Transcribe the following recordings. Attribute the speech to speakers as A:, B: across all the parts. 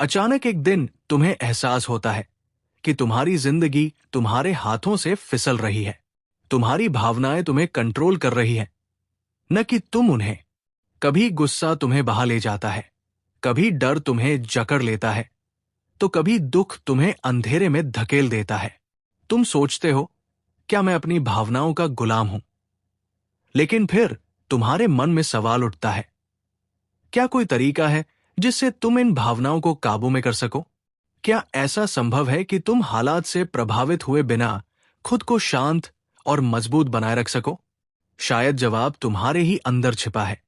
A: अचानक एक दिन तुम्हें एहसास होता है कि तुम्हारी जिंदगी तुम्हारे हाथों से फिसल रही है। तुम्हारी भावनाएं तुम्हें कंट्रोल कर रही हैं, न कि तुम उन्हें। कभी गुस्सा तुम्हें बहा ले जाता है, कभी डर तुम्हें जकड़ लेता है, तो कभी दुख तुम्हें अंधेरे में धकेल देता है। तुम सोचते हो, क्या मैं अपनी भावनाओं का गुलाम हूं? लेकिन फिर तुम्हारे मन में सवाल उठता है, क्या कोई तरीका है जिससे तुम इन भावनाओं को काबू में कर सको? क्या ऐसा संभव है कि तुम हालात से प्रभावित हुए बिना खुद को शांत और मजबूत बनाए रख सको? शायद जवाब तुम्हारे ही अंदर छिपा है,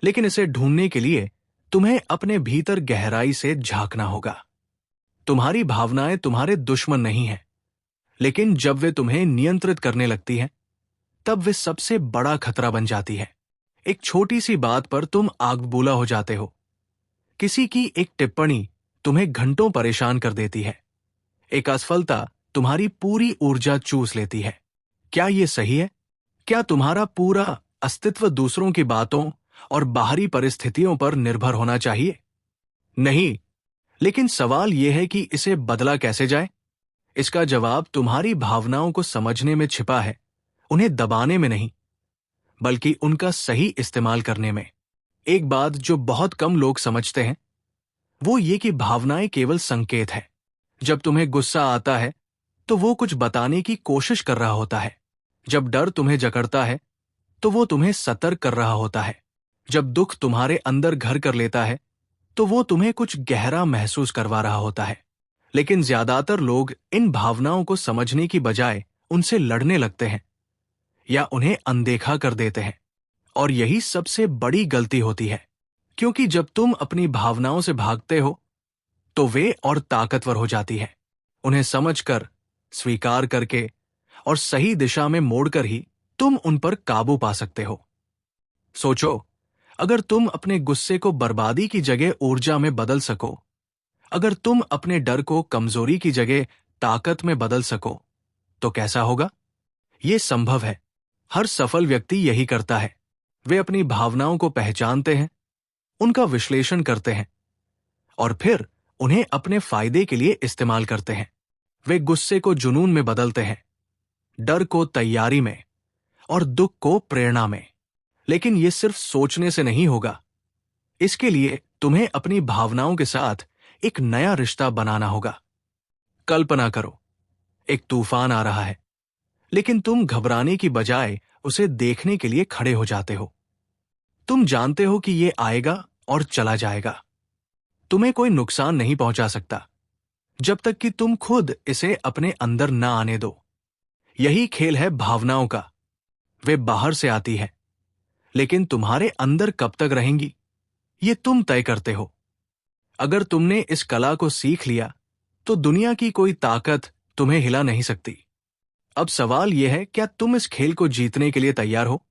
A: लेकिन इसे ढूंढने के लिए तुम्हें अपने भीतर गहराई से झांकना होगा। तुम्हारी भावनाएं तुम्हारे दुश्मन नहीं हैं, लेकिन जब वे तुम्हें नियंत्रित करने लगती हैं, तब वे सबसे बड़ा खतरा बन जाती है। एक छोटी सी बात पर तुम आग बबूला हो जाते हो। किसी की एक टिप्पणी तुम्हें घंटों परेशान कर देती है। एक असफलता तुम्हारी पूरी ऊर्जा चूस लेती है। क्या यह सही है? क्या तुम्हारा पूरा अस्तित्व दूसरों की बातों और बाहरी परिस्थितियों पर निर्भर होना चाहिए? नहीं, लेकिन सवाल यह है कि इसे बदला कैसे जाए? इसका जवाब तुम्हारी भावनाओं को समझने में छिपा है, उन्हें दबाने में नहीं, बल्कि उनका सही इस्तेमाल करने में। एक बात जो बहुत कम लोग समझते हैं, वो ये कि भावनाएं केवल संकेत है। जब तुम्हें गुस्सा आता है, तो वो कुछ बताने की कोशिश कर रहा होता है। जब डर तुम्हें जकड़ता है, तो वो तुम्हें सतर्क कर रहा होता है। जब दुख तुम्हारे अंदर घर कर लेता है, तो वो तुम्हें कुछ गहरा महसूस करवा रहा होता है। लेकिन ज्यादातर लोग इन भावनाओं को समझने की बजाय उनसे लड़ने लगते हैं या उन्हें अनदेखा कर देते हैं। और यही सबसे बड़ी गलती होती है, क्योंकि जब तुम अपनी भावनाओं से भागते हो, तो वे और ताकतवर हो जाती है। उन्हें समझकर, स्वीकार करके और सही दिशा में मोड़कर ही तुम उन पर काबू पा सकते हो। सोचो, अगर तुम अपने गुस्से को बर्बादी की जगह ऊर्जा में बदल सको, अगर तुम अपने डर को कमजोरी की जगह ताकत में बदल सको, तो कैसा होगा? यह संभव है। हर सफल व्यक्ति यही करता है। वे अपनी भावनाओं को पहचानते हैं, उनका विश्लेषण करते हैं और फिर उन्हें अपने फायदे के लिए इस्तेमाल करते हैं। वे गुस्से को जुनून में बदलते हैं, डर को तैयारी में और दुख को प्रेरणा में। लेकिन यह सिर्फ सोचने से नहीं होगा। इसके लिए तुम्हें अपनी भावनाओं के साथ एक नया रिश्ता बनाना होगा। कल्पना करो, एक तूफान आ रहा है, लेकिन तुम घबराने की बजाय उसे देखने के लिए खड़े हो जाते हो। तुम जानते हो कि यह आएगा और चला जाएगा। तुम्हें कोई नुकसान नहीं पहुंचा सकता, जब तक कि तुम खुद इसे अपने अंदर ना आने दो। यही खेल है भावनाओं का। वे बाहर से आती है, लेकिन तुम्हारे अंदर कब तक रहेंगी, ये तुम तय करते हो। अगर तुमने इस कला को सीख लिया, तो दुनिया की कोई ताकत तुम्हें हिला नहीं सकती। अब सवाल यह है, क्या तुम इस खेल को जीतने के लिए तैयार हो?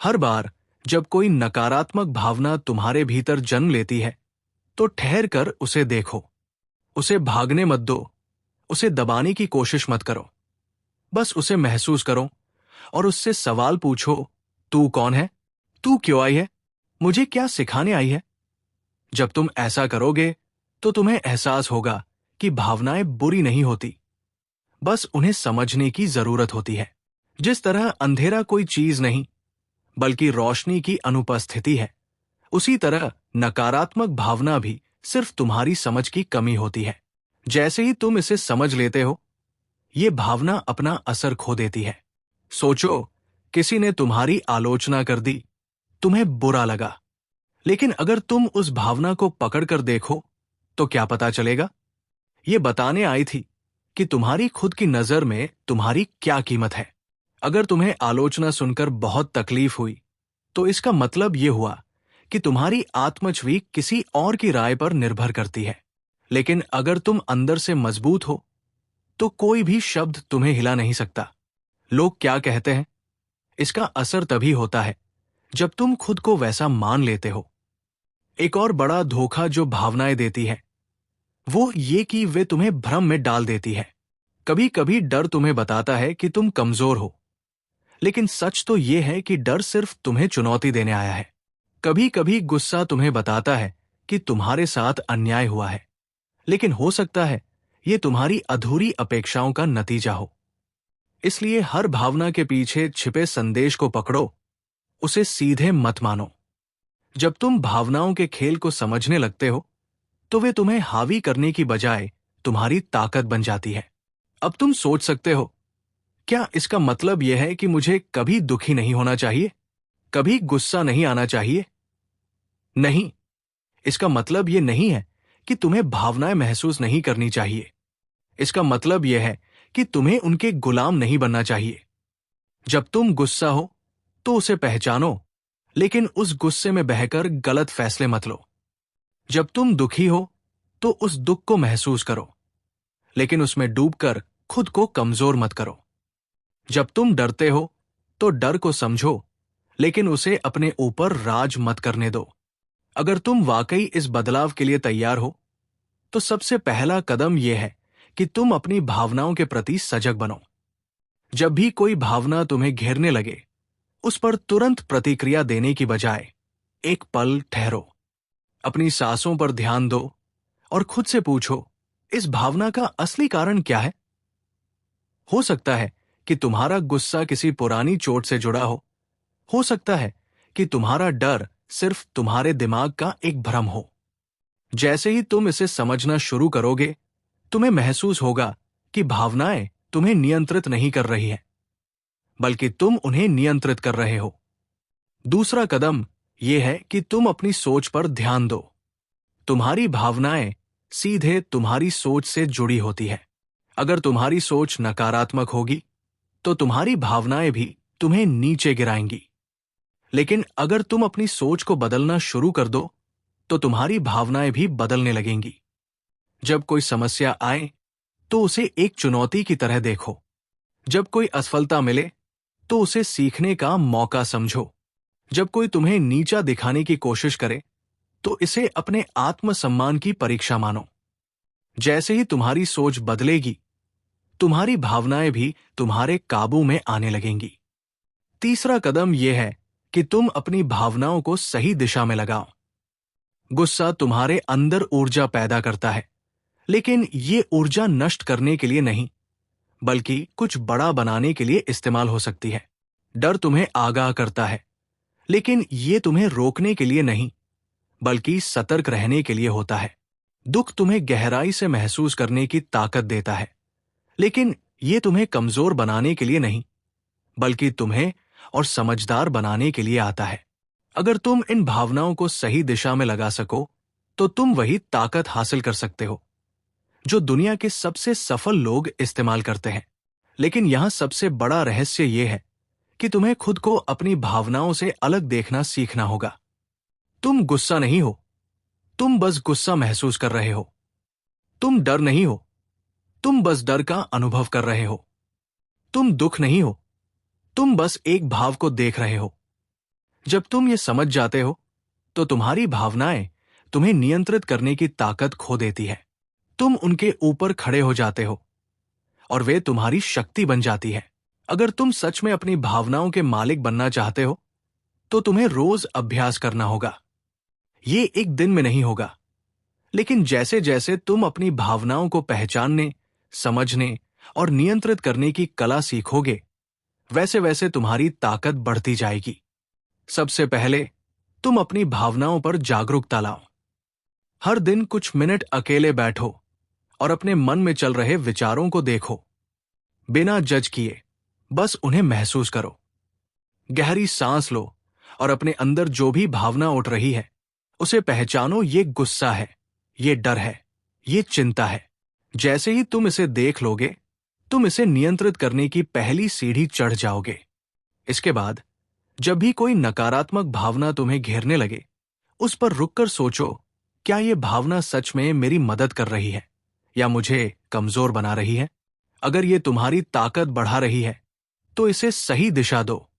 A: हर बार जब कोई नकारात्मक भावना तुम्हारे भीतर जन्म लेती है, तो ठहर कर उसे देखो। उसे भागने मत दो, उसे दबाने की कोशिश मत करो। बस उसे महसूस करो और उससे सवाल पूछो, तू कौन है? तू क्यों आई है? मुझे क्या सिखाने आई है? जब तुम ऐसा करोगे, तो तुम्हें एहसास होगा कि भावनाएं बुरी नहीं होती, बस उन्हें समझने की जरूरत होती है। जिस तरह अंधेरा कोई चीज नहीं, बल्कि रोशनी की अनुपस्थिति है, उसी तरह नकारात्मक भावना भी सिर्फ तुम्हारी समझ की कमी होती है। जैसे ही तुम इसे समझ लेते हो, ये भावना अपना असर खो देती है। सोचो, किसी ने तुम्हारी आलोचना कर दी, तुम्हें बुरा लगा, लेकिन अगर तुम उस भावना को पकड़कर देखो, तो क्या पता चलेगा? ये बताने आई थी कि तुम्हारी खुद की नजर में तुम्हारी क्या कीमत है। अगर तुम्हें आलोचना सुनकर बहुत तकलीफ हुई, तो इसका मतलब यह हुआ कि तुम्हारी आत्मछवि किसी और की राय पर निर्भर करती है। लेकिन अगर तुम अंदर से मजबूत हो, तो कोई भी शब्द तुम्हें हिला नहीं सकता। लोग क्या कहते हैं, इसका असर तभी होता है जब तुम खुद को वैसा मान लेते हो। एक और बड़ा धोखा जो भावनाएं देती है, वो ये कि वे तुम्हें भ्रम में डाल देती है। कभी कभी डर तुम्हें बताता है कि तुम कमजोर हो, लेकिन सच तो यह है कि डर सिर्फ तुम्हें चुनौती देने आया है। कभी कभी गुस्सा तुम्हें बताता है कि तुम्हारे साथ अन्याय हुआ है, लेकिन हो सकता है ये तुम्हारी अधूरी अपेक्षाओं का नतीजा हो। इसलिए हर भावना के पीछे छिपे संदेश को पकड़ो, उसे सीधे मत मानो। जब तुम भावनाओं के खेल को समझने लगते हो, तो वे तुम्हें हावी करने की बजाय तुम्हारी ताकत बन जाती है। अब तुम सोच सकते हो, क्या इसका मतलब यह है कि मुझे कभी दुखी नहीं होना चाहिए, कभी गुस्सा नहीं आना चाहिए? नहीं, इसका मतलब यह नहीं है कि तुम्हें भावनाएं महसूस नहीं करनी चाहिए। इसका मतलब यह है कि तुम्हें उनके गुलाम नहीं बनना चाहिए। जब तुम गुस्सा हो तो उसे पहचानो, लेकिन उस गुस्से में बहकर गलत फैसले मत लो। जब तुम दुखी हो तो उस दुख को महसूस करो, लेकिन उसमें डूबकर खुद को कमजोर मत करो। जब तुम डरते हो तो डर को समझो, लेकिन उसे अपने ऊपर राज मत करने दो। अगर तुम वाकई इस बदलाव के लिए तैयार हो, तो सबसे पहला कदम यह है कि तुम अपनी भावनाओं के प्रति सजग बनो। जब भी कोई भावना तुम्हें घेरने लगे, उस पर तुरंत प्रतिक्रिया देने की बजाय एक पल ठहरो, अपनी सांसों पर ध्यान दो और खुद से पूछो, इस भावना का असली कारण क्या है? हो सकता है कि तुम्हारा गुस्सा किसी पुरानी चोट से जुड़ा हो सकता है कि तुम्हारा डर सिर्फ तुम्हारे दिमाग का एक भ्रम हो। जैसे ही तुम इसे समझना शुरू करोगे, तुम्हें महसूस होगा कि भावनाएं तुम्हें नियंत्रित नहीं कर रही हैं, बल्कि तुम उन्हें नियंत्रित कर रहे हो। दूसरा कदम यह है कि तुम अपनी सोच पर ध्यान दो। तुम्हारी भावनाएं सीधे तुम्हारी सोच से जुड़ी होती है। अगर तुम्हारी सोच नकारात्मक होगी, तो तुम्हारी भावनाएं भी तुम्हें नीचे गिराएंगी। लेकिन अगर तुम अपनी सोच को बदलना शुरू कर दो, तो तुम्हारी भावनाएं भी बदलने लगेंगी। जब कोई समस्या आए, तो उसे एक चुनौती की तरह देखो। जब कोई असफलता मिले, तो उसे सीखने का मौका समझो। जब कोई तुम्हें नीचा दिखाने की कोशिश करे, तो इसे अपने आत्मसम्मान की परीक्षा मानो। जैसे ही तुम्हारी सोच बदलेगी, तुम्हारी भावनाएं भी तुम्हारे काबू में आने लगेंगी। तीसरा कदम यह है कि तुम अपनी भावनाओं को सही दिशा में लगाओ। गुस्सा तुम्हारे अंदर ऊर्जा पैदा करता है, लेकिन ये ऊर्जा नष्ट करने के लिए नहीं, बल्कि कुछ बड़ा बनाने के लिए इस्तेमाल हो सकती है। डर तुम्हें आगाह करता है, लेकिन ये तुम्हें रोकने के लिए नहीं, बल्कि सतर्क रहने के लिए होता है। दुख तुम्हें गहराई से महसूस करने की ताकत देता है, लेकिन ये तुम्हें कमजोर बनाने के लिए नहीं, बल्कि तुम्हें और समझदार बनाने के लिए आता है। अगर तुम इन भावनाओं को सही दिशा में लगा सको, तो तुम वही ताकत हासिल कर सकते हो जो दुनिया के सबसे सफल लोग इस्तेमाल करते हैं। लेकिन यहां सबसे बड़ा रहस्य यह है कि तुम्हें खुद को अपनी भावनाओं से अलग देखना सीखना होगा। तुम गुस्सा नहीं हो, तुम बस गुस्सा महसूस कर रहे हो। तुम डर नहीं हो, तुम बस डर का अनुभव कर रहे हो। तुम दुख नहीं हो, तुम बस एक भाव को देख रहे हो। जब तुम ये समझ जाते हो, तो तुम्हारी भावनाएं तुम्हें नियंत्रित करने की ताकत खो देती है। तुम उनके ऊपर खड़े हो जाते हो और वे तुम्हारी शक्ति बन जाती है। अगर तुम सच में अपनी भावनाओं के मालिक बनना चाहते हो, तो तुम्हें रोज अभ्यास करना होगा। ये एक दिन में नहीं होगा, लेकिन जैसे जैसे तुम अपनी भावनाओं को पहचानने, समझने और नियंत्रित करने की कला सीखोगे, वैसे वैसे तुम्हारी ताकत बढ़ती जाएगी। सबसे पहले तुम अपनी भावनाओं पर जागरूकता लाओ। हर दिन कुछ मिनट अकेले बैठो और अपने मन में चल रहे विचारों को देखो। बिना जज किए बस उन्हें महसूस करो। गहरी सांस लो और अपने अंदर जो भी भावना उठ रही है, उसे पहचानो। ये गुस्सा है, ये डर है, ये चिंता है। जैसे ही तुम इसे देख लोगे, तुम इसे नियंत्रित करने की पहली सीढ़ी चढ़ जाओगे। इसके बाद जब भी कोई नकारात्मक भावना तुम्हें घेरने लगे, उस पर रुककर सोचो, क्या यह भावना सच में मेरी मदद कर रही है या मुझे कमजोर बना रही है? अगर यह तुम्हारी ताकत बढ़ा रही है, तो इसे सही दिशा दो,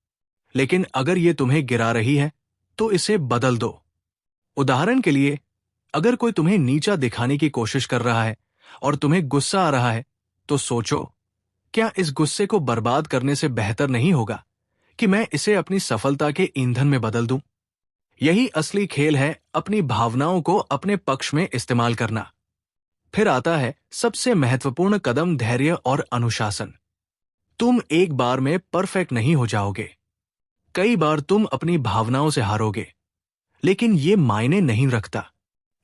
A: लेकिन अगर यह तुम्हें गिरा रही है, तो इसे बदल दो। उदाहरण के लिए, अगर कोई तुम्हें नीचा दिखाने की कोशिश कर रहा है और तुम्हें गुस्सा आ रहा है, तो सोचो, क्या इस गुस्से को बर्बाद करने से बेहतर नहीं होगा कि मैं इसे अपनी सफलता के ईंधन में बदल दूं? यही असली खेल है, अपनी भावनाओं को अपने पक्ष में इस्तेमाल करना। फिर आता है सबसे महत्वपूर्ण कदम, धैर्य और अनुशासन। तुम एक बार में परफेक्ट नहीं हो जाओगे। कई बार तुम अपनी भावनाओं से हारोगे, लेकिन ये मायने नहीं रखता।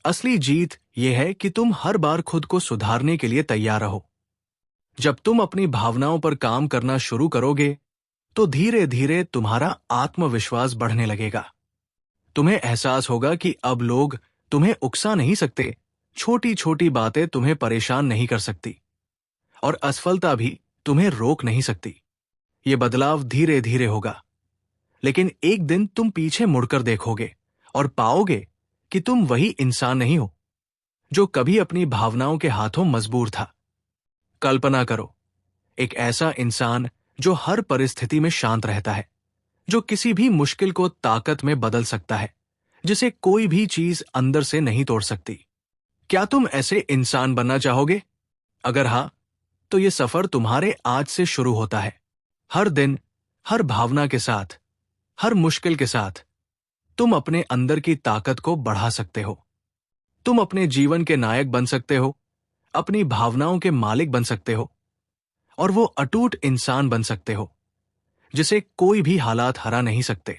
A: असली जीत यह है कि तुम हर बार खुद को सुधारने के लिए तैयार रहो। जब तुम अपनी भावनाओं पर काम करना शुरू करोगे, तो धीरे धीरे तुम्हारा आत्मविश्वास बढ़ने लगेगा। तुम्हें एहसास होगा कि अब लोग तुम्हें उकसा नहीं सकते, छोटी छोटी बातें तुम्हें परेशान नहीं कर सकती, और असफलता भी तुम्हें रोक नहीं सकती। ये बदलाव धीरे धीरे होगा, लेकिन एक दिन तुम पीछे मुड़कर देखोगे और पाओगे कि तुम वही इंसान नहीं हो जो कभी अपनी भावनाओं के हाथों मजबूर था। कल्पना करो, एक ऐसा इंसान जो हर परिस्थिति में शांत रहता है, जो किसी भी मुश्किल को ताकत में बदल सकता है, जिसे कोई भी चीज अंदर से नहीं तोड़ सकती। क्या तुम ऐसे इंसान बनना चाहोगे? अगर हाँ, तो ये सफर तुम्हारे आज से शुरू होता है। हर दिन, हर भावना के साथ, हर मुश्किल के साथ तुम अपने अंदर की ताकत को बढ़ा सकते हो। तुम अपने जीवन के नायक बन सकते हो, अपनी भावनाओं के मालिक बन सकते हो, और वो अटूट इंसान बन सकते हो जिसे कोई भी हालात हरा नहीं सकते।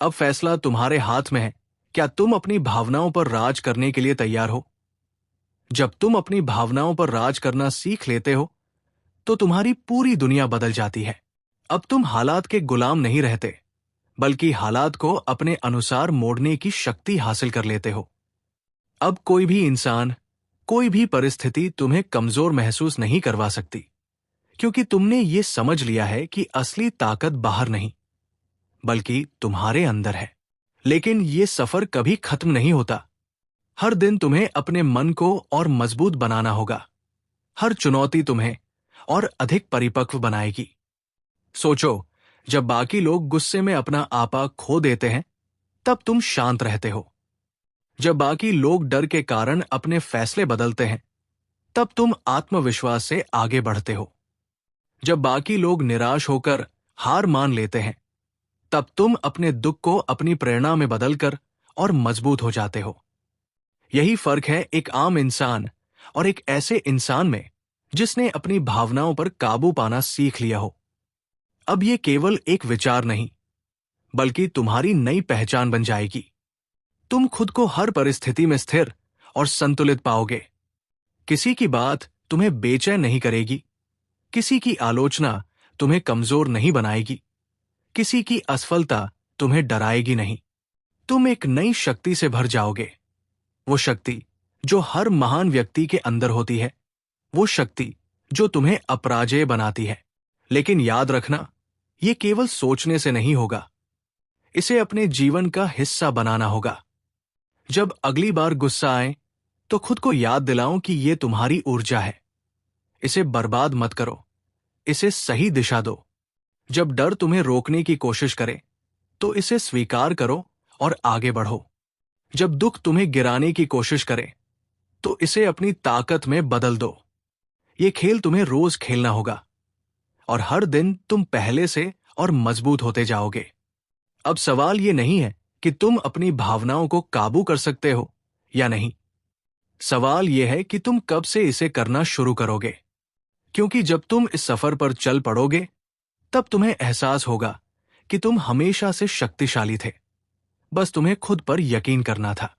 A: अब फैसला तुम्हारे हाथ में है। क्या तुम अपनी भावनाओं पर राज करने के लिए तैयार हो? जब तुम अपनी भावनाओं पर राज करना सीख लेते हो, तो तुम्हारी पूरी दुनिया बदल जाती है। अब तुम हालात के गुलाम नहीं रहते, बल्कि हालात को अपने अनुसार मोड़ने की शक्ति हासिल कर लेते हो। अब कोई भी इंसान, कोई भी परिस्थिति तुम्हें कमजोर महसूस नहीं करवा सकती, क्योंकि तुमने ये समझ लिया है कि असली ताकत बाहर नहीं, बल्कि तुम्हारे अंदर है। लेकिन ये सफर कभी खत्म नहीं होता। हर दिन तुम्हें अपने मन को और मजबूत बनाना होगा। हर चुनौती तुम्हें और अधिक परिपक्व बनाएगी। सोचो, जब बाकी लोग गुस्से में अपना आपा खो देते हैं, तब तुम शांत रहते हो। जब बाकी लोग डर के कारण अपने फैसले बदलते हैं, तब तुम आत्मविश्वास से आगे बढ़ते हो। जब बाकी लोग निराश होकर हार मान लेते हैं, तब तुम अपने दुख को अपनी प्रेरणा में बदलकर और मजबूत हो जाते हो। यही फर्क है एक आम इंसान और एक ऐसे इंसान में जिसने अपनी भावनाओं पर काबू पाना सीख लिया हो। अब ये केवल एक विचार नहीं, बल्कि तुम्हारी नई पहचान बन जाएगी। तुम खुद को हर परिस्थिति में स्थिर और संतुलित पाओगे। किसी की बात तुम्हें बेचैन नहीं करेगी, किसी की आलोचना तुम्हें कमजोर नहीं बनाएगी, किसी की असफलता तुम्हें डराएगी नहीं। तुम एक नई शक्ति से भर जाओगे, वो शक्ति जो हर महान व्यक्ति के अंदर होती है, वो शक्ति जो तुम्हें अपराजेय बनाती है। लेकिन याद रखना, ये केवल सोचने से नहीं होगा, इसे अपने जीवन का हिस्सा बनाना होगा। जब अगली बार गुस्सा आए, तो खुद को याद दिलाओ कि ये तुम्हारी ऊर्जा है। इसे बर्बाद मत करो, इसे सही दिशा दो। जब डर तुम्हें रोकने की कोशिश करे, तो इसे स्वीकार करो और आगे बढ़ो। जब दुख तुम्हें गिराने की कोशिश करे, तो इसे अपनी ताकत में बदल दो। ये खेल तुम्हें रोज खेलना होगा, और हर दिन तुम पहले से और मजबूत होते जाओगे। अब सवाल ये नहीं है कि तुम अपनी भावनाओं को काबू कर सकते हो या नहीं। सवाल यह है कि तुम कब से इसे करना शुरू करोगे। क्योंकि जब तुम इस सफर पर चल पड़ोगे, तब तुम्हें एहसास होगा कि तुम हमेशा से शक्तिशाली थे, बस तुम्हें खुद पर यकीन करना था।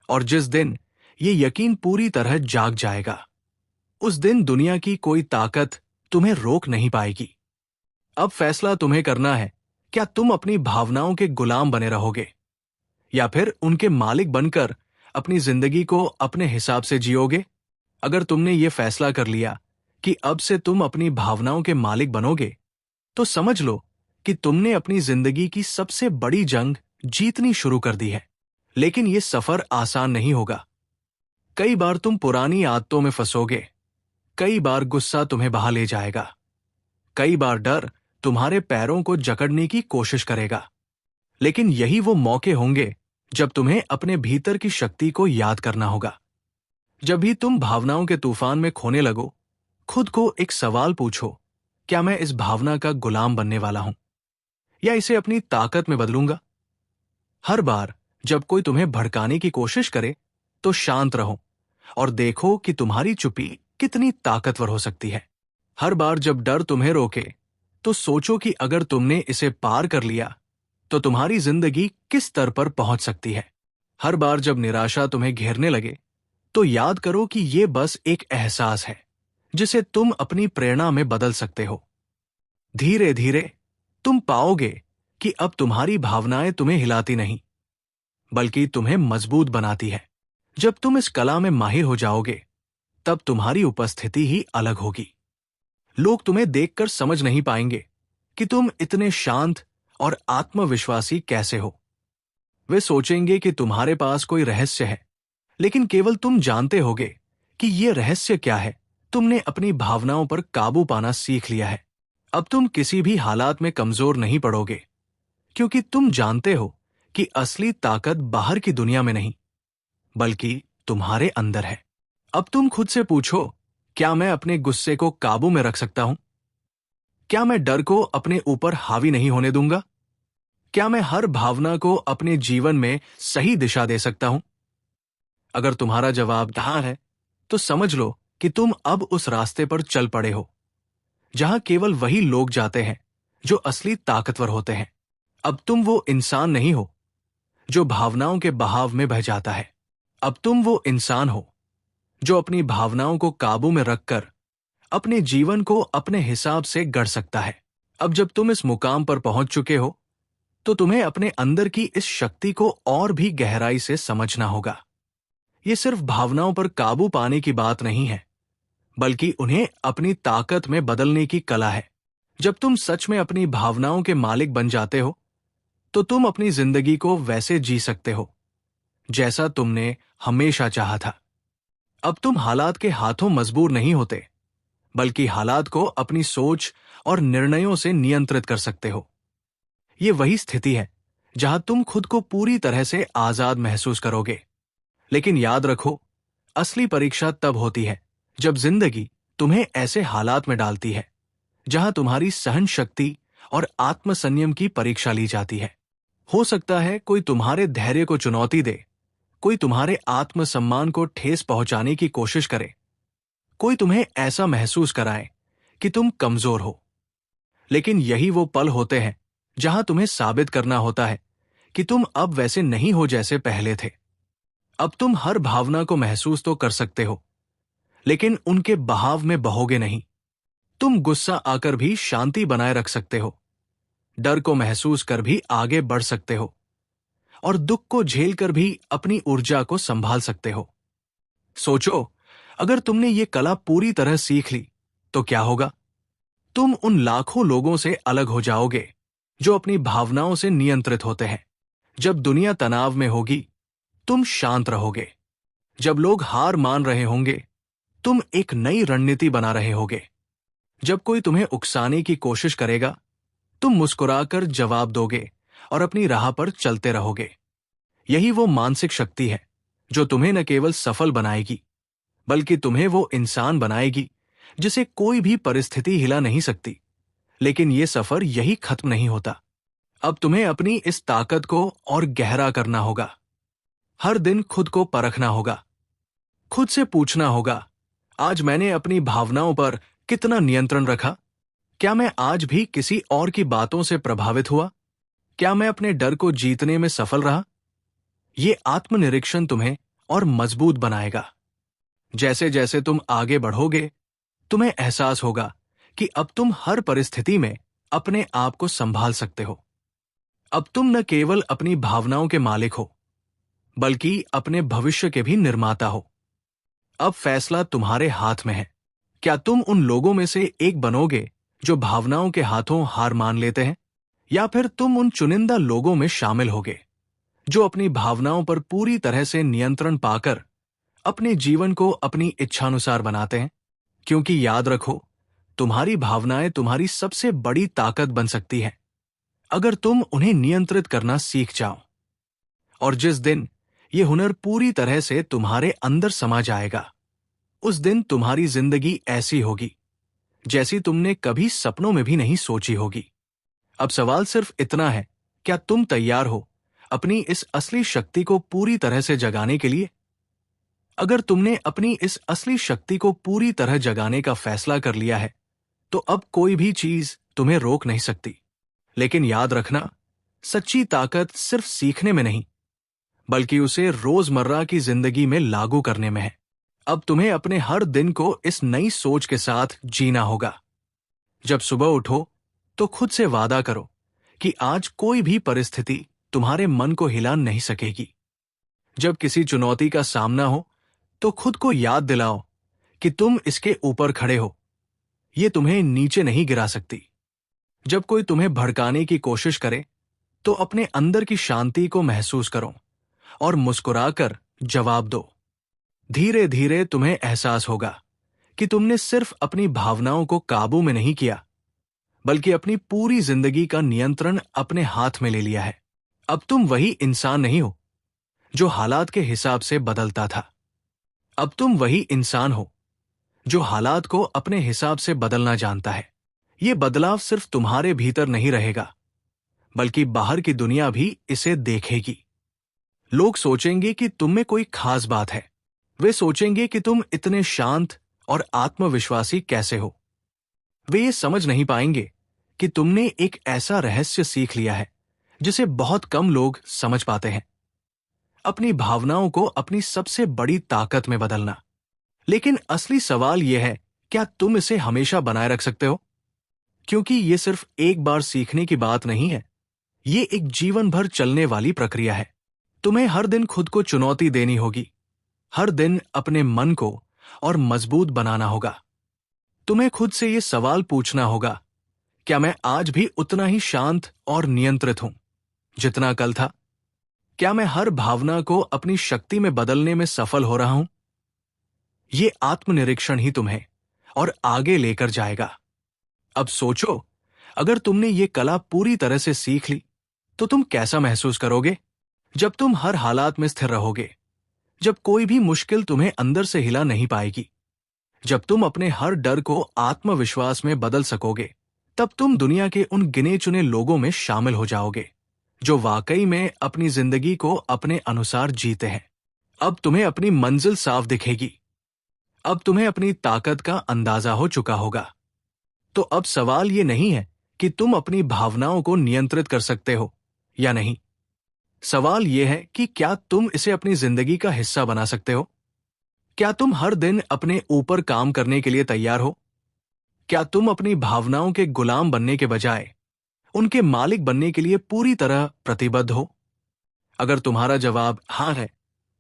A: और जिस दिन ये यकीन पूरी तरह जाग जाएगा, उस दिन दुनिया की कोई ताकत तुम्हें रोक नहीं पाएगी। अब फैसला तुम्हें करना है, क्या तुम अपनी भावनाओं के गुलाम बने रहोगे, या फिर उनके मालिक बनकर अपनी जिंदगी को अपने हिसाब से जियोगे। अगर तुमने ये फैसला कर लिया कि अब से तुम अपनी भावनाओं के मालिक बनोगे, तो समझ लो कि तुमने अपनी जिंदगी की सबसे बड़ी जंग जीतनी शुरू कर दी है। लेकिन यह सफर आसान नहीं होगा। कई बार तुम पुरानी आदतों में फंसोगे, कई बार गुस्सा तुम्हें बहा ले जाएगा, कई बार डर तुम्हारे पैरों को जकड़ने की कोशिश करेगा। लेकिन यही वो मौके होंगे जब तुम्हें अपने भीतर की शक्ति को याद करना होगा। जब भी तुम भावनाओं के तूफान में खोने लगो, खुद को एक सवाल पूछो, क्या मैं इस भावना का गुलाम बनने वाला हूं, या इसे अपनी ताकत में बदलूंगा? हर बार जब कोई तुम्हें भड़काने की कोशिश करे तो शांत रहो और देखो कि तुम्हारी चुप्पी कितनी ताकतवर हो सकती है। हर बार जब डर तुम्हें रोके तो सोचो कि अगर तुमने इसे पार कर लिया तो तुम्हारी जिंदगी किस स्तर पर पहुंच सकती है। हर बार जब निराशा तुम्हें घेरने लगे तो याद करो कि यह बस एक एहसास है जिसे तुम अपनी प्रेरणा में बदल सकते हो। धीरे धीरे तुम पाओगे कि अब तुम्हारी भावनाएं तुम्हें हिलाती नहीं बल्कि तुम्हें मजबूत बनाती है। जब तुम इस कला में माहिर हो जाओगे तब तुम्हारी उपस्थिति ही अलग होगी। लोग तुम्हें देखकर समझ नहीं पाएंगे कि तुम इतने शांत और आत्मविश्वासी कैसे हो। वे सोचेंगे कि तुम्हारे पास कोई रहस्य है, लेकिन केवल तुम जानते होगे कि यह रहस्य क्या है। तुमने अपनी भावनाओं पर काबू पाना सीख लिया है। अब तुम किसी भी हालात में कमजोर नहीं पड़ोगे, क्योंकि तुम जानते हो कि असली ताकत बाहर की दुनिया में नहीं बल्कि तुम्हारे अंदर है। अब तुम खुद से पूछो, क्या मैं अपने गुस्से को काबू में रख सकता हूं? क्या मैं डर को अपने ऊपर हावी नहीं होने दूंगा? क्या मैं हर भावना को अपने जीवन में सही दिशा दे सकता हूं? अगर तुम्हारा जवाब हाँ है तो समझ लो कि तुम अब उस रास्ते पर चल पड़े हो जहां केवल वही लोग जाते हैं जो असली ताकतवर होते हैं। अब तुम वो इंसान नहीं हो जो भावनाओं के बहाव में बह जाता है। अब तुम वो इंसान हो जो अपनी भावनाओं को काबू में रखकर अपने जीवन को अपने हिसाब से गढ़ सकता है। अब जब तुम इस मुकाम पर पहुंच चुके हो तो तुम्हें अपने अंदर की इस शक्ति को और भी गहराई से समझना होगा। ये सिर्फ भावनाओं पर काबू पाने की बात नहीं है, बल्कि उन्हें अपनी ताकत में बदलने की कला है। जब तुम सच में अपनी भावनाओं के मालिक बन जाते हो तो तुम अपनी जिंदगी को वैसे जी सकते हो जैसा तुमने हमेशा चाहा था। अब तुम हालात के हाथों मजबूर नहीं होते, बल्कि हालात को अपनी सोच और निर्णयों से नियंत्रित कर सकते हो। यह वही स्थिति है जहां तुम खुद को पूरी तरह से आजाद महसूस करोगे। लेकिन याद रखो, असली परीक्षा तब होती है जब जिंदगी तुम्हें ऐसे हालात में डालती है जहां तुम्हारी सहन शक्ति और आत्मसंयम की परीक्षा ली जाती है। हो सकता है कोई तुम्हारे धैर्य को चुनौती दे, कोई तुम्हारे आत्मसम्मान को ठेस पहुंचाने की कोशिश करे, कोई तुम्हें ऐसा महसूस कराए कि तुम कमजोर हो। लेकिन यही वो पल होते हैं जहां तुम्हें साबित करना होता है कि तुम अब वैसे नहीं हो जैसे पहले थे। अब तुम हर भावना को महसूस तो कर सकते हो, लेकिन उनके बहाव में बहोगे नहीं। तुम गुस्सा आकर भी शांति बनाए रख सकते हो, डर को महसूस कर भी आगे बढ़ सकते हो और दुख को झेल कर भी अपनी ऊर्जा को संभाल सकते हो। सोचो, अगर तुमने ये कला पूरी तरह सीख ली तो क्या होगा? तुम उन लाखों लोगों से अलग हो जाओगे जो अपनी भावनाओं से नियंत्रित होते हैं। जब दुनिया तनाव में होगी, तुम शांत रहोगे। जब लोग हार मान रहे होंगे, तुम एक नई रणनीति बना रहे होगे। जब कोई तुम्हें उकसाने की कोशिश करेगा, तुम मुस्कुराकर जवाब दोगे और अपनी राह पर चलते रहोगे। यही वो मानसिक शक्ति है जो तुम्हें न केवल सफल बनाएगी, बल्कि तुम्हें वो इंसान बनाएगी जिसे कोई भी परिस्थिति हिला नहीं सकती। लेकिन ये सफर यही खत्म नहीं होता। अब तुम्हें अपनी इस ताकत को और गहरा करना होगा। हर दिन खुद को परखना होगा, खुद से पूछना होगा, आज मैंने अपनी भावनाओं पर कितना नियंत्रण रखा? क्या मैं आज भी किसी और की बातों से प्रभावित हुआ? क्या मैं अपने डर को जीतने में सफल रहा? ये आत्मनिरीक्षण तुम्हें और मजबूत बनाएगा। जैसे जैसे तुम आगे बढ़ोगे, तुम्हें एहसास होगा कि अब तुम हर परिस्थिति में अपने आप को संभाल सकते हो। अब तुम न केवल अपनी भावनाओं के मालिक हो, बल्कि अपने भविष्य के भी निर्माता हो। अब फैसला तुम्हारे हाथ में है। क्या तुम उन लोगों में से एक बनोगे जो भावनाओं के हाथों हार मान लेते हैं, या फिर तुम उन चुनिंदा लोगों में शामिल होगे जो अपनी भावनाओं पर पूरी तरह से नियंत्रण पाकर अपने जीवन को अपनी इच्छानुसार बनाते हैं? क्योंकि याद रखो, तुम्हारी भावनाएं तुम्हारी सबसे बड़ी ताकत बन सकती हैं अगर तुम उन्हें नियंत्रित करना सीख जाओ। और जिस दिन ये हुनर पूरी तरह से तुम्हारे अंदर समा जाएगा, उस दिन तुम्हारी जिंदगी ऐसी होगी जैसी तुमने कभी सपनों में भी नहीं सोची होगी। अब सवाल सिर्फ इतना है, क्या तुम तैयार हो अपनी इस असली शक्ति को पूरी तरह से जगाने के लिए? अगर तुमने अपनी इस असली शक्ति को पूरी तरह जगाने का फैसला कर लिया है, तो अब कोई भी चीज तुम्हें रोक नहीं सकती। लेकिन याद रखना, सच्ची ताकत सिर्फ सीखने में नहीं, बल्कि उसे रोजमर्रा की जिंदगी में लागू करने में है। अब तुम्हें अपने हर दिन को इस नई सोच के साथ जीना होगा। जब सुबह उठो, तो खुद से वादा करो कि आज कोई भी परिस्थिति तुम्हारे मन को हिला नहीं सकेगी। जब किसी चुनौती का सामना हो, तो खुद को याद दिलाओ कि तुम इसके ऊपर खड़े हो, ये तुम्हें नीचे नहीं गिरा सकती। जब कोई तुम्हें भड़काने की कोशिश करे, तो अपने अंदर की शांति को महसूस करो और मुस्कुराकर जवाब दो। धीरे धीरे तुम्हें एहसास होगा कि तुमने सिर्फ अपनी भावनाओं को काबू में नहीं किया, बल्कि अपनी पूरी जिंदगी का नियंत्रण अपने हाथ में ले लिया है। अब तुम वही इंसान नहीं हो जो हालात के हिसाब से बदलता था। अब तुम वही इंसान हो जो हालात को अपने हिसाब से बदलना जानता है। ये बदलाव सिर्फ तुम्हारे भीतर नहीं रहेगा, बल्कि बाहर की दुनिया भी इसे देखेगी। लोग सोचेंगे कि तुम में कोई खास बात है। वे सोचेंगे कि तुम इतने शांत और आत्मविश्वासी कैसे हो। वे ये समझ नहीं पाएंगे कि तुमने एक ऐसा रहस्य सीख लिया है जिसे बहुत कम लोग समझ पाते हैं, अपनी भावनाओं को अपनी सबसे बड़ी ताकत में बदलना। लेकिन असली सवाल यह है, क्या तुम इसे हमेशा बनाए रख सकते हो? क्योंकि यह सिर्फ एक बार सीखने की बात नहीं है, ये एक जीवन भर चलने वाली प्रक्रिया है। तुम्हें हर दिन खुद को चुनौती देनी होगी, हर दिन अपने मन को और मजबूत बनाना होगा। तुम्हें खुद से यह सवाल पूछना होगा, क्या मैं आज भी उतना ही शांत और नियंत्रित हूं जितना कल था? क्या मैं हर भावना को अपनी शक्ति में बदलने में सफल हो रहा हूं? ये आत्मनिरीक्षण ही तुम्हें और आगे लेकर जाएगा। अब सोचो, अगर तुमने ये कला पूरी तरह से सीख ली, तो तुम कैसा महसूस करोगे? जब तुम हर हालात में स्थिर रहोगे, जब कोई भी मुश्किल तुम्हें अंदर से हिला नहीं पाएगी, जब तुम अपने हर डर को आत्मविश्वास में बदल सकोगे, तब तुम दुनिया के उन गिने चुने लोगों में शामिल हो जाओगे जो वाकई में अपनी जिंदगी को अपने अनुसार जीते हैं। अब तुम्हें अपनी मंजिल साफ दिखेगी। अब तुम्हें अपनी ताकत का अंदाजा हो चुका होगा। तो अब सवाल ये नहीं है कि तुम अपनी भावनाओं को नियंत्रित कर सकते हो या नहीं। सवाल यह है कि क्या तुम इसे अपनी जिंदगी का हिस्सा बना सकते हो? क्या तुम हर दिन अपने ऊपर काम करने के लिए तैयार हो? क्या तुम अपनी भावनाओं के गुलाम बनने के बजाय उनके मालिक बनने के लिए पूरी तरह प्रतिबद्ध हो? अगर तुम्हारा जवाब हाँ है,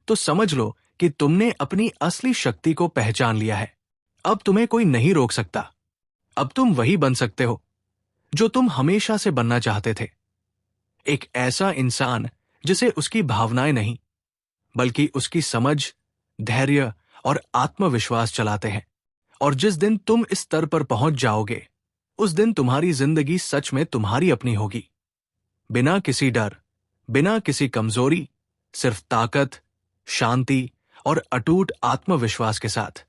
A: तो समझ लो कि तुमने अपनी असली शक्ति को पहचान लिया है। अब तुम्हें कोई नहीं रोक सकता। अब तुम वही बन सकते हो जो तुम हमेशा से बनना चाहते थे। एक ऐसा इंसान जिसे उसकी भावनाएं नहीं, बल्कि उसकी समझ, धैर्य और आत्मविश्वास चलाते हैं। और जिस दिन तुम इस स्तर पर पहुंच जाओगे, उस दिन तुम्हारी जिंदगी सच में तुम्हारी अपनी होगी। बिना किसी डर, बिना किसी कमजोरी, सिर्फ ताकत, शांति और अटूट आत्मविश्वास के साथ।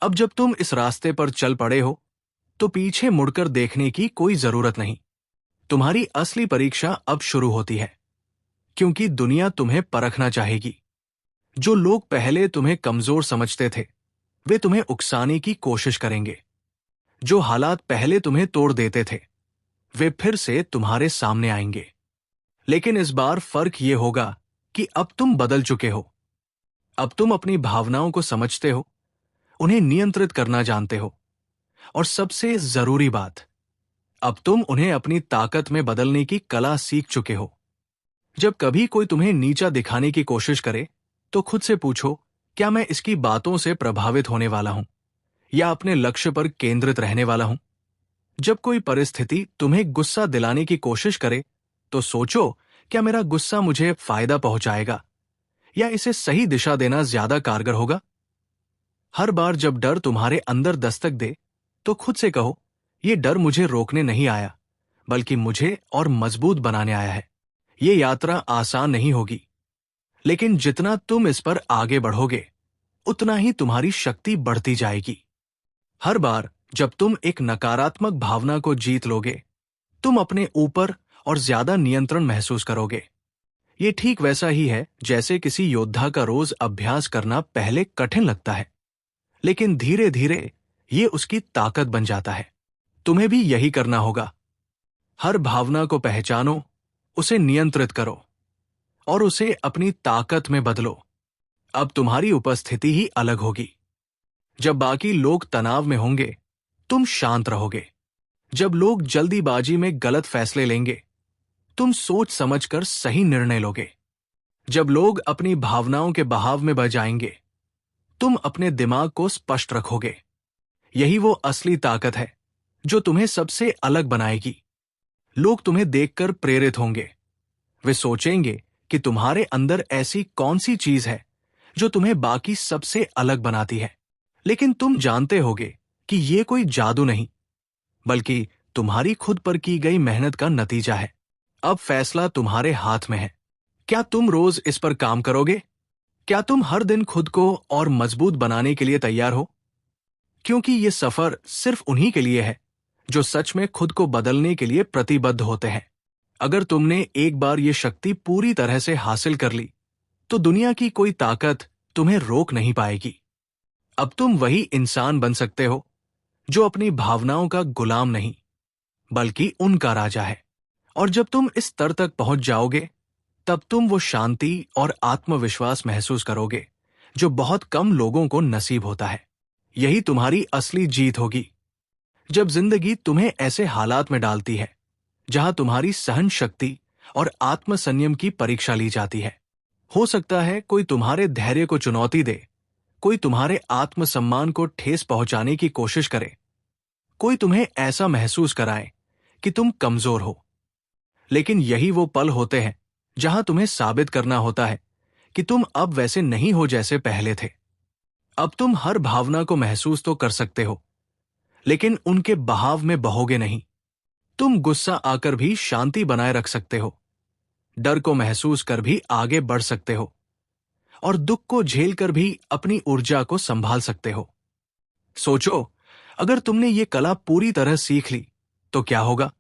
A: अब जब तुम इस रास्ते पर चल पड़े हो, तो पीछे मुड़कर देखने की कोई जरूरत नहीं। तुम्हारी असली परीक्षा अब शुरू होती है, क्योंकि दुनिया तुम्हें परखना चाहेगी। जो लोग पहले तुम्हें कमजोर समझते थे, वे तुम्हें उकसाने की कोशिश करेंगे। जो हालात पहले तुम्हें तोड़ देते थे, वे फिर से तुम्हारे सामने आएंगे। लेकिन इस बार फर्क यह होगा कि अब तुम बदल चुके हो। अब तुम अपनी भावनाओं को समझते हो, उन्हें नियंत्रित करना जानते हो, और सबसे जरूरी बात, अब तुम उन्हें अपनी ताकत में बदलने की कला सीख चुके हो। जब कभी कोई तुम्हें नीचा दिखाने की कोशिश करे, तो खुद से पूछो, क्या मैं इसकी बातों से प्रभावित होने वाला हूं या अपने लक्ष्य पर केंद्रित रहने वाला हूं? जब कोई परिस्थिति तुम्हें गुस्सा दिलाने की कोशिश करे, तो सोचो, क्या मेरा गुस्सा मुझे फायदा पहुंचाएगा या इसे सही दिशा देना ज्यादा कारगर होगा? हर बार जब डर तुम्हारे अंदर दस्तक दे, तो खुद से कहो, यह डर मुझे रोकने नहीं आया, बल्कि मुझे और मजबूत बनाने आया है। ये यात्रा आसान नहीं होगी, लेकिन जितना तुम इस पर आगे बढ़ोगे, उतना ही तुम्हारी शक्ति बढ़ती जाएगी। हर बार जब तुम एक नकारात्मक भावना को जीत लोगे, तुम अपने ऊपर और ज्यादा नियंत्रण महसूस करोगे। ये ठीक वैसा ही है जैसे किसी योद्धा का रोज अभ्यास करना पहले कठिन लगता है, लेकिन धीरे धीरे ये उसकी ताकत बन जाता है। तुम्हें भी यही करना होगा। हर भावना को पहचानो, उसे नियंत्रित करो और उसे अपनी ताकत में बदलो। अब तुम्हारी उपस्थिति ही अलग होगी। जब बाकी लोग तनाव में होंगे, तुम शांत रहोगे। जब लोग जल्दीबाजी में गलत फैसले लेंगे, तुम सोच समझकर सही निर्णय लोगे। जब लोग अपनी भावनाओं के बहाव में बह जाएंगे, तुम अपने दिमाग को स्पष्ट रखोगे। यही वो असली ताकत है जो तुम्हें सबसे अलग बनाएगी। लोग तुम्हें देखकर प्रेरित होंगे। वे सोचेंगे कि तुम्हारे अंदर ऐसी कौन सी चीज है जो तुम्हें बाकी सबसे अलग बनाती है। लेकिन तुम जानते होगे कि ये कोई जादू नहीं, बल्कि तुम्हारी खुद पर की गई मेहनत का नतीजा है। अब फैसला तुम्हारे हाथ में है। क्या तुम रोज इस पर काम करोगे? क्या तुम हर दिन खुद को और मजबूत बनाने के लिए तैयार हो? क्योंकि ये सफर सिर्फ उन्हीं के लिए है जो सच में खुद को बदलने के लिए प्रतिबद्ध होते हैं। अगर तुमने एक बार ये शक्ति पूरी तरह से हासिल कर ली, तो दुनिया की कोई ताकत तुम्हें रोक नहीं पाएगी। अब तुम वही इंसान बन सकते हो जो अपनी भावनाओं का गुलाम नहीं, बल्कि उनका राजा है। और जब तुम इस स्तर तक पहुंच जाओगे, तब तुम वो शांति और आत्मविश्वास महसूस करोगे जो बहुत कम लोगों को नसीब होता है। यही तुम्हारी असली जीत होगी। जब जिंदगी तुम्हें ऐसे हालात में डालती है जहां तुम्हारी सहन शक्ति और आत्मसंयम की परीक्षा ली जाती है। हो सकता है कोई तुम्हारे धैर्य को चुनौती दे, कोई तुम्हारे आत्मसम्मान को ठेस पहुंचाने की कोशिश करे, कोई तुम्हें ऐसा महसूस कराए कि तुम कमजोर हो। लेकिन यही वो पल होते हैं जहां तुम्हें साबित करना होता है कि तुम अब वैसे नहीं हो जैसे पहले थे। अब तुम हर भावना को महसूस तो कर सकते हो, लेकिन उनके बहाव में बहोगे नहीं। तुम गुस्सा आकर भी शांति बनाए रख सकते हो, डर को महसूस कर भी आगे बढ़ सकते हो, और दुख को झेलकर भी अपनी ऊर्जा को संभाल सकते हो। सोचो, अगर तुमने ये कला पूरी तरह सीख ली तो क्या होगा?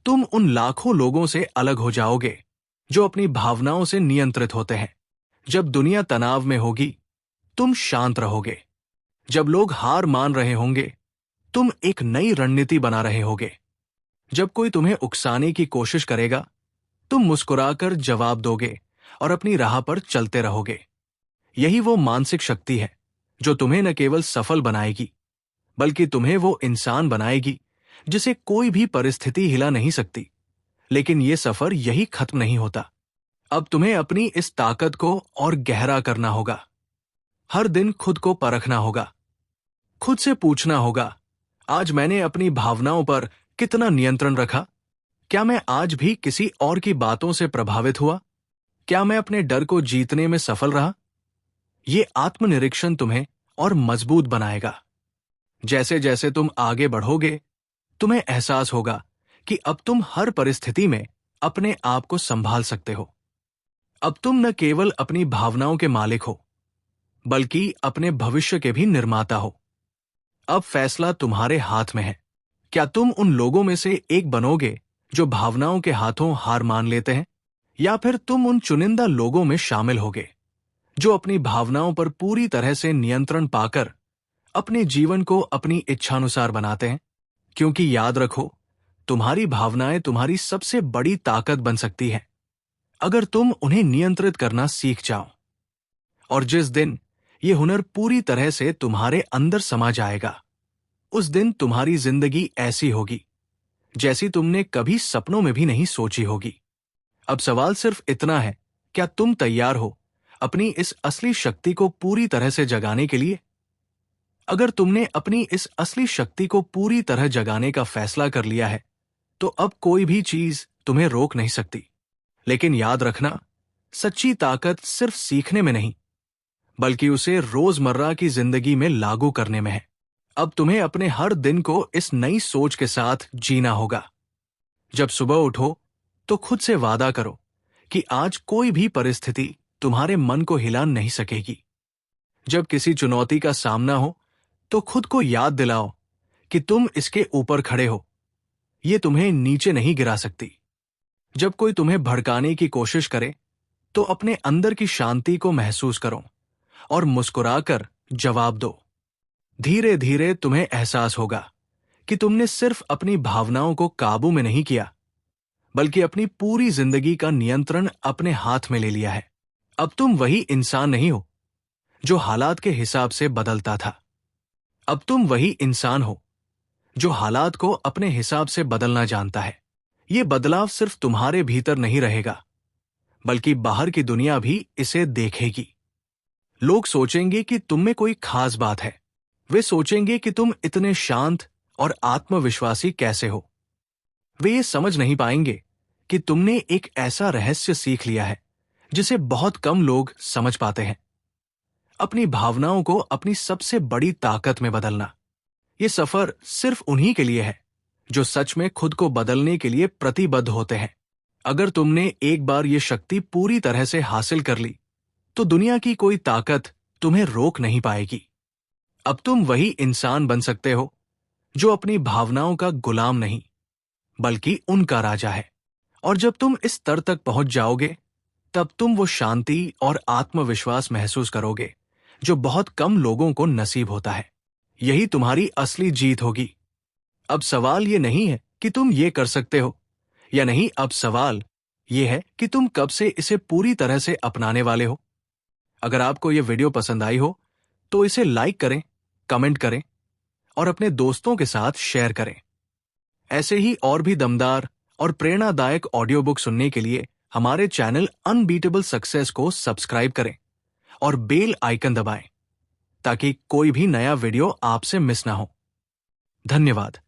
A: तुम उन लाखों लोगों से अलग हो जाओगे जो अपनी भावनाओं से नियंत्रित होते हैं। जब दुनिया तनाव में होगी, तुम शांत रहोगे। जब लोग हार मान रहे होंगे, तुम एक नई रणनीति बना रहे होगे। जब कोई तुम्हें उकसाने की कोशिश करेगा, तुम मुस्कुराकर जवाब दोगे और अपनी राह पर चलते रहोगे। यही वो मानसिक शक्ति है जो तुम्हें न केवल सफल बनाएगी, बल्कि तुम्हें वो इंसान बनाएगी जिसे कोई भी परिस्थिति हिला नहीं सकती। लेकिन ये सफर यही खत्म नहीं होता। अब तुम्हें अपनी इस ताकत को और गहरा करना होगा। हर दिन खुद को परखना होगा। खुद से पूछना होगा, आज मैंने अपनी भावनाओं पर कितना नियंत्रण रखा? क्या मैं आज भी किसी और की बातों से प्रभावित हुआ? क्या मैं अपने डर को जीतने में सफल रहा? ये आत्मनिरीक्षण तुम्हें और मजबूत बनाएगा। जैसे जैसे तुम आगे बढ़ोगे, तुम्हें एहसास होगा कि अब तुम हर परिस्थिति में अपने आप को संभाल सकते हो। अब तुम न केवल अपनी भावनाओं के मालिक हो, बल्कि अपने भविष्य के भी निर्माता हो। अब फैसला तुम्हारे हाथ में है। क्या तुम उन लोगों में से एक बनोगे जो भावनाओं के हाथों हार मान लेते हैं, या फिर तुम उन चुनिंदा लोगों में शामिल होगे जो अपनी भावनाओं पर पूरी तरह से नियंत्रण पाकर अपने जीवन को अपनी इच्छानुसार बनाते हैं? क्योंकि याद रखो, तुम्हारी भावनाएं तुम्हारी सबसे बड़ी ताकत बन सकती हैं अगर तुम उन्हें नियंत्रित करना सीख जाओ। और जिस दिन ये हुनर पूरी तरह से तुम्हारे अंदर समा जाएगा, उस दिन तुम्हारी जिंदगी ऐसी होगी जैसी तुमने कभी सपनों में भी नहीं सोची होगी। अब सवाल सिर्फ इतना है, क्या तुम तैयार हो अपनी इस असली शक्ति को पूरी तरह से जगाने के लिए? अगर तुमने अपनी इस असली शक्ति को पूरी तरह जगाने का फैसला कर लिया है, तो अब कोई भी चीज तुम्हें रोक नहीं सकती। लेकिन याद रखना, सच्ची ताकत सिर्फ सीखने में नहीं, बल्कि उसे रोजमर्रा की जिंदगी में लागू करने में है। अब तुम्हें अपने हर दिन को इस नई सोच के साथ जीना होगा। जब सुबह उठो, तो खुद से वादा करो कि आज कोई भी परिस्थिति तुम्हारे मन को हिला नहीं सकेगी। जब किसी चुनौती का सामना हो, तो खुद को याद दिलाओ कि तुम इसके ऊपर खड़े हो, ये तुम्हें नीचे नहीं गिरा सकती। जब कोई तुम्हें भड़काने की कोशिश करे, तो अपने अंदर की शांति को महसूस करो और मुस्कुराकर जवाब दो। धीरे धीरे तुम्हें एहसास होगा कि तुमने सिर्फ अपनी भावनाओं को काबू में नहीं किया, बल्कि अपनी पूरी जिंदगी का नियंत्रण अपने हाथ में ले लिया है। अब तुम वही इंसान नहीं हो जो हालात के हिसाब से बदलता था। अब तुम वही इंसान हो जो हालात को अपने हिसाब से बदलना जानता है। ये बदलाव सिर्फ तुम्हारे भीतर नहीं रहेगा, बल्कि बाहर की दुनिया भी इसे देखेगी। लोग सोचेंगे कि तुम में कोई खास बात है। वे सोचेंगे कि तुम इतने शांत और आत्मविश्वासी कैसे हो। वे ये समझ नहीं पाएंगे कि तुमने एक ऐसा रहस्य सीख लिया है जिसे बहुत कम लोग समझ पाते हैं। अपनी भावनाओं को अपनी सबसे बड़ी ताकत में बदलना। ये सफर सिर्फ उन्हीं के लिए है जो सच में खुद को बदलने के लिए प्रतिबद्ध होते हैं। अगर तुमने एक बार ये शक्ति पूरी तरह से हासिल कर ली, तो दुनिया की कोई ताकत तुम्हें रोक नहीं पाएगी। अब तुम वही इंसान बन सकते हो जो अपनी भावनाओं का गुलाम नहीं, बल्कि उनका राजा है। और जब तुम इस स्तर तक पहुंच जाओगे, तब तुम वो शांति और आत्मविश्वास महसूस करोगे जो बहुत कम लोगों को नसीब होता है। यही तुम्हारी असली जीत होगी। अब सवाल ये नहीं है कि तुम ये कर सकते हो या नहीं, अब सवाल ये है कि तुम कब से इसे पूरी तरह से अपनाने वाले हो। अगर आपको ये वीडियो पसंद आई हो तो इसे लाइक करें, कमेंट करें और अपने दोस्तों के साथ शेयर करें। ऐसे ही और भी दमदार और प्रेरणादायक ऑडियो बुक सुनने के लिए हमारे चैनल अनबीटेबल सक्सेस को सब्सक्राइब करें और बेल आइकन दबाएं ताकि कोई भी नया वीडियो आपसे मिस ना हो। धन्यवाद।